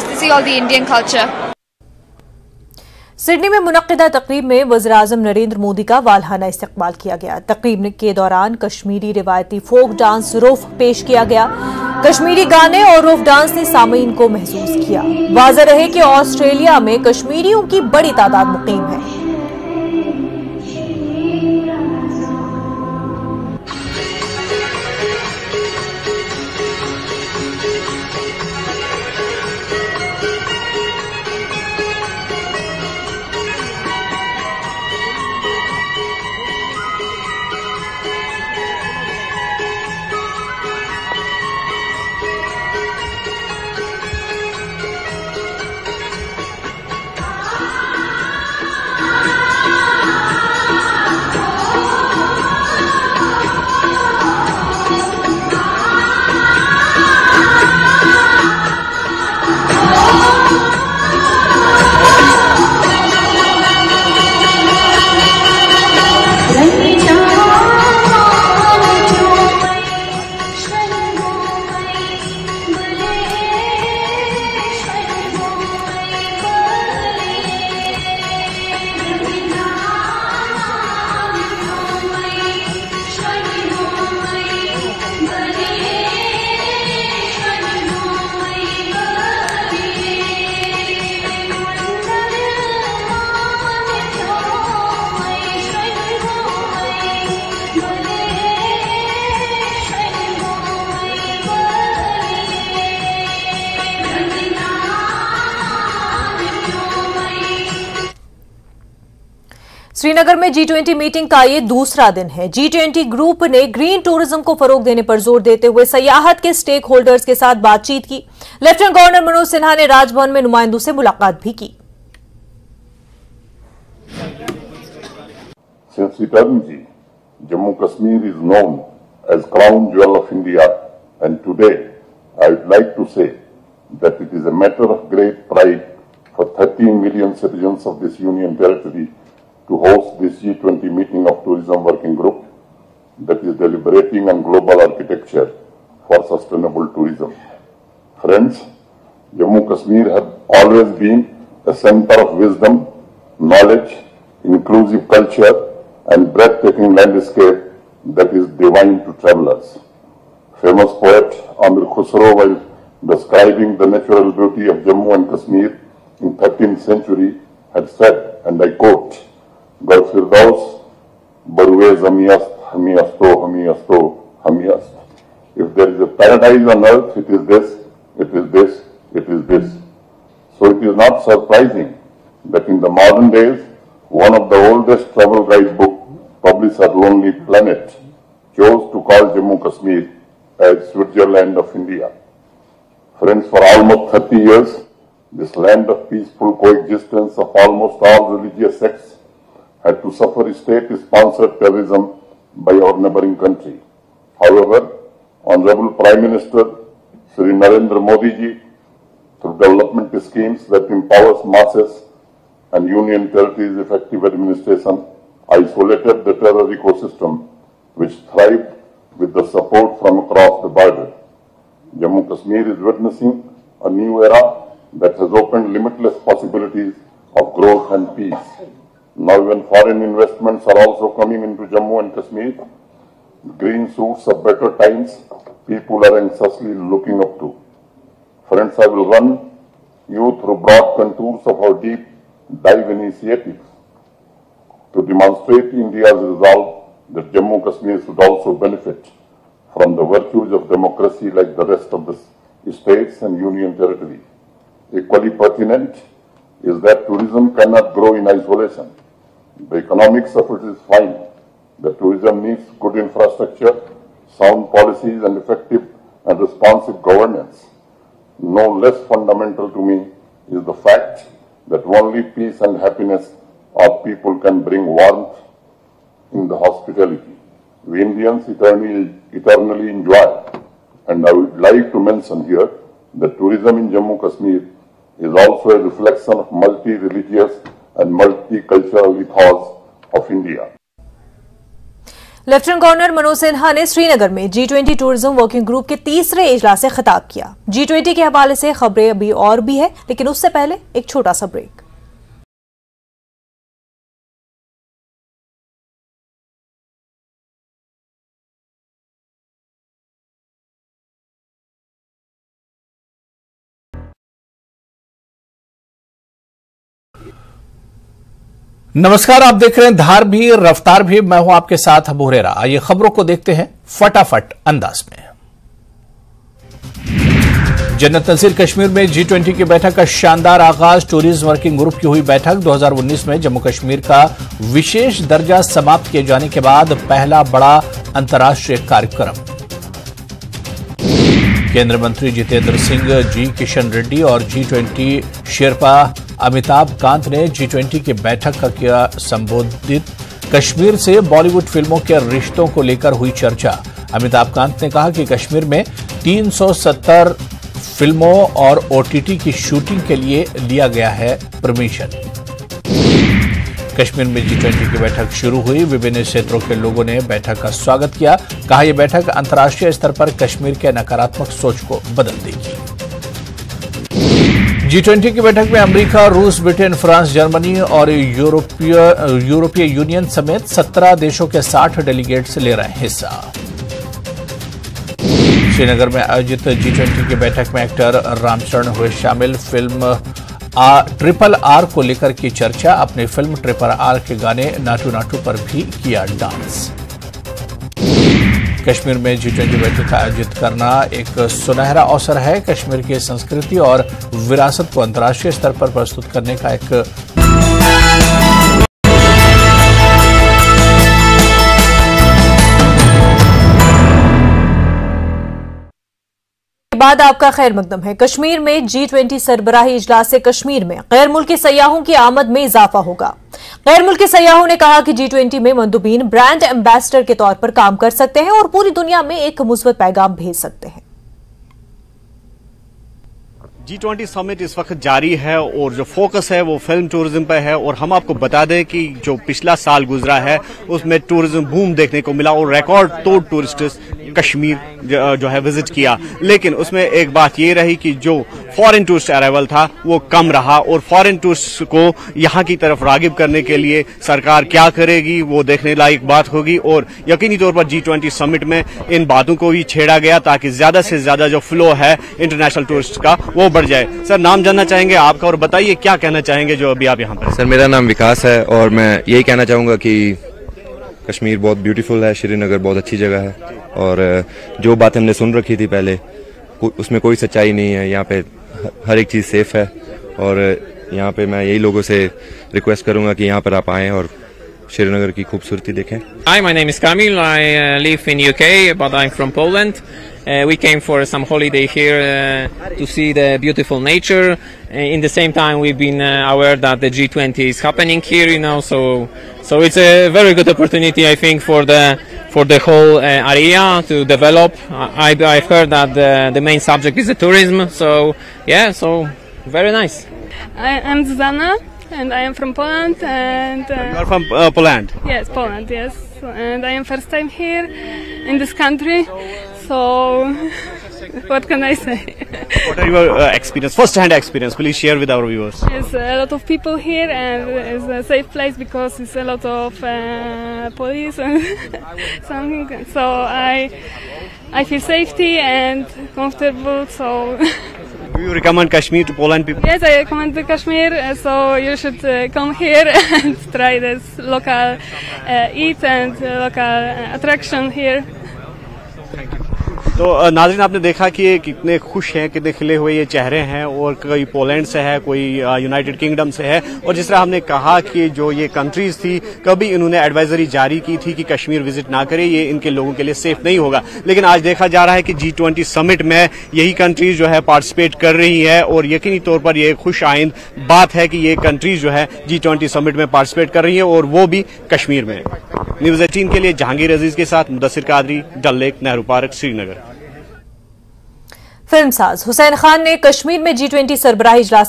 nice to see all the Indian culture. Sydney में मुनक्किदा तकरीब में वज़ीर-ए-आज़म नरेंद्र मोदी का वालहाना इस्तकबाल किया गया। तकरीब के दौरान कश्मीरी रिवायती फोक डांस रोफ पेश किया गया। कश्मीरी गाने और रोफ डांस ने सामीन को महसूस किया। वाज़ेह रहे कि ऑस्ट्रेलिया में कश्मीरियों की बड़ी तादाद मुकीम है। श्रीनगर में G20 मीटिंग का ये दूसरा दिन है। G20 ग्रुप ने ग्रीन टूरिज्म को फरोग देने पर जोर देते हुए सयाहत के स्टेक होल्डर्स के साथ बातचीत की। लेफ्टिनेंट गवर्नर मनोज सिन्हा ने राजभवन में नुमाइंदों से मुलाकात भी की। Since eternity, Jammu Kashmir is known as crown jewel of India, and today I would like to say that it is a matter of great pride for 13 million citizens of this union territory to host this G20 meeting of Tourism Working Group that is deliberating on global architecture for sustainable tourism. Friends, Jammu Kashmir has always been a center of wisdom, knowledge, inclusive culture and breathtaking landscape that is divine to travelers. Famous poet Amir Khusro, while describing the natural beauty of Jammu and Kashmir in 13th century, had said, and I quote, "Gar firdaus barwe zamiyast hamiyasto hamiyasto hamiyast." If there is a paradise on earth, it is this, it is this, it is this. So it is not surprising that in the modern days, one of the oldest travel guidebook published at Lonely Planet chose to call Jammu Kashmir as Switzerland of India. Friends, for almost 30 years, this land of peaceful coexistence of almost all religious sects had to suffer state-sponsored terrorism by our neighboring country. However, Honorable Prime Minister Shri Narendra Modi ji, through development schemes that empowers masses and Union territories' effective administration, isolated the terror ecosystem which thrived with the support from across the border. Jammu Kashmir is witnessing a new era that has opened limitless possibilities of growth and peace. Now even foreign investments are also coming into Jammu and Kashmir. Green shoots of better times people are anxiously looking up to. Friends, I will run you through broad contours of our deep dive initiatives to demonstrate India's resolve that Jammu Kashmir should also benefit from the virtues of democracy like the rest of the states and union territory. Equally pertinent is that tourism cannot grow in isolation. The economics of it is fine. The tourism needs good infrastructure, sound policies and effective and responsive governance. No less fundamental to me is the fact that only peace and happiness of people can bring warmth in the hospitality we Indians eternally enjoy. And I would like to mention here that tourism in Jammu Kashmir is also a reflection of multi-religious and multicultural ethos of India. Lieutenant governor Manoj Sinha ने श्रीनगर में G20 tourism working group के तीसरे इजलास से खिताब किया। G20 के हवाले से खबरें अभी और भी है, लेकिन उससे पहले एक छोटा सा ब्रेक। नमस्कार, आप देख रहे हैं धार भी रफ्तार भी। मैं हूं आपके साथ अबू हुरैरा। आइए खबरों को देखते हैं फटाफट अंदाज में। जन्नत नसीर कश्मीर में G20 की बैठक का शानदार आगाज। टूरिज्म वर्किंग ग्रुप की हुई बैठक। 2019 में जम्मू कश्मीर का विशेष दर्जा समाप्त किए जाने के बाद पहला बड़ा अंतर्राष्ट्रीय कार्यक्रम। केंद्रीय मंत्री जितेंद्र सिंह, जी किशन रेड्डी और G20 शेरपा अमिताभ कांत ने G20 की बैठक का किया संबोधित। कश्मीर से बॉलीवुड फिल्मों के रिश्तों को लेकर हुई चर्चा। अमिताभ कांत ने कहा कि कश्मीर में 370 फिल्मों और OTT की शूटिंग के लिए लिया गया है परमिशन। कश्मीर में G20 की बैठक शुरू हुई। विभिन्न क्षेत्रों के लोगों ने बैठक का स्वागत किया। कहा यह बैठक अंतर्राष्ट्रीय स्तर पर कश्मीर के नकारात्मक सोच को बदल देगी। G20 की बैठक में अमेरिका, रूस, ब्रिटेन, फ्रांस, जर्मनी और यूरोपीय यूनियन समेत 17 देशों के 60 डेलीगेट्स ले रहे हैं हिस्सा। श्रीनगर में आयोजित G20 की बैठक में एक्टर रामचरण हुए शामिल। फिल्म RRR को लेकर की चर्चा। अपनी फिल्म RRR के गाने नाटू नाटू पर भी किया डांस। कश्मीर में G20 बैठक आयोजित करना एक सुनहरा अवसर है। कश्मीर की संस्कृति और विरासत को अंतर्राष्ट्रीय स्तर पर प्रस्तुत करने का एक बाद आपका खैर मकदम है। कश्मीर में G20 सरबराही इजलास से कश्मीर में गैर मुल्की सयाहों की आमद में इजाफा होगा। गैर मुल्की सयाहों ने कहा कि G20 में मंदुबीन ब्रांड एम्बेसडर के तौर पर काम कर सकते हैं और पूरी दुनिया में एक मुस्बत पैगाम भेज सकते हैं। G20 समिट इस वक्त जारी है और जो फोकस है वो फिल्म टूरिज्म पर है। और हम आपको बता दें कि जो पिछला साल गुजरा है उसमें टूरिज्म बूम देखने को मिला और रिकॉर्ड तोड़ टूरिस्ट कश्मीर जो है विजिट किया। लेकिन उसमें एक बात ये रही कि जो फॉरेन टूरिस्ट अराइवल था वो कम रहा और फॉरेन टूरिस्ट को यहाँ की तरफ रागिब करने के लिए सरकार क्या करेगी वो देखने लायक बात होगी। और यकीनी तौर पर G20 समिट में इन बातों को भी छेड़ा गया ताकि ज्यादा से ज्यादा जो फ्लो है इंटरनेशनल टूरिस्ट का वो बढ़ जाए। सर, नाम जानना चाहेंगे आपका और बताइए क्या कहना चाहेंगे जो अभी आप यहाँ पर। सर, मेरा नाम विकास है और मैं यही कहना चाहूँगा कि कश्मीर बहुत ब्यूटीफुल है, श्रीनगर बहुत अच्छी जगह है और जो बात हमने सुन रखी थी पहले उसमें कोई सच्चाई नहीं है। यहाँ पे हर एक चीज़ सेफ है और यहाँ पे मैं यही लोगों से रिक्वेस्ट करूँगा कि यहाँ पर आप आएँ और श्रीनगर की खूबसूरती देखें। Hi, my name is Kamil. I live in UK, but I'm from Poland. We came for some holiday here to see the beautiful nature. In the same time, we've been aware that the G20 is happening here, you know, so it's a very good opportunity, I think, for the whole area to develop. I've heard that the main subject is the tourism, so yeah, so very nice. I'm Zuzana, and I am from Poland. And you are from Poland? Yes, Poland. Yes, and I am first time here in this country. So, what can I say? What are your experience, first-hand experience? Please share with our viewers. There's a lot of people here, and it's a safe place because it's a lot of police and something. So I feel safety and comfortable. So. Do you recommend Kashmir to Poland people? Yes, I recommend Kashmir. So you should come here and try this local eat and local attraction here. तो नाज़रीन, आपने देखा कि ये कितने खुश हैं, कितने खिले हुए ये चेहरे हैं और कोई पोलैंड से है, कोई यूनाइटेड किंगडम से है। और जिस तरह हमने कहा कि जो ये कंट्रीज थी, कभी इन्होंने एडवाइजरी जारी की थी कि कश्मीर विजिट ना करे, ये इनके लोगों के लिए सेफ नहीं होगा। लेकिन आज देखा जा रहा है कि G20 समिट में यही कंट्रीज जो है पार्टिसिपेट कर रही है और यकीनी तौर पर यह खुश आइंद बात है कि ये कंट्रीज जो है G20 समिट में पार्टिसिपेट कर रही है और वो भी कश्मीर में। न्यूज़ 18 के लिए जहांगीर अजीज के साथ मुदस्सिर कादरी, डल लेक, नेहरू पार्क, श्रीनगर। फिल्मसाज हुसैन खान ने कश्मीर में G20 सरबराही इजलास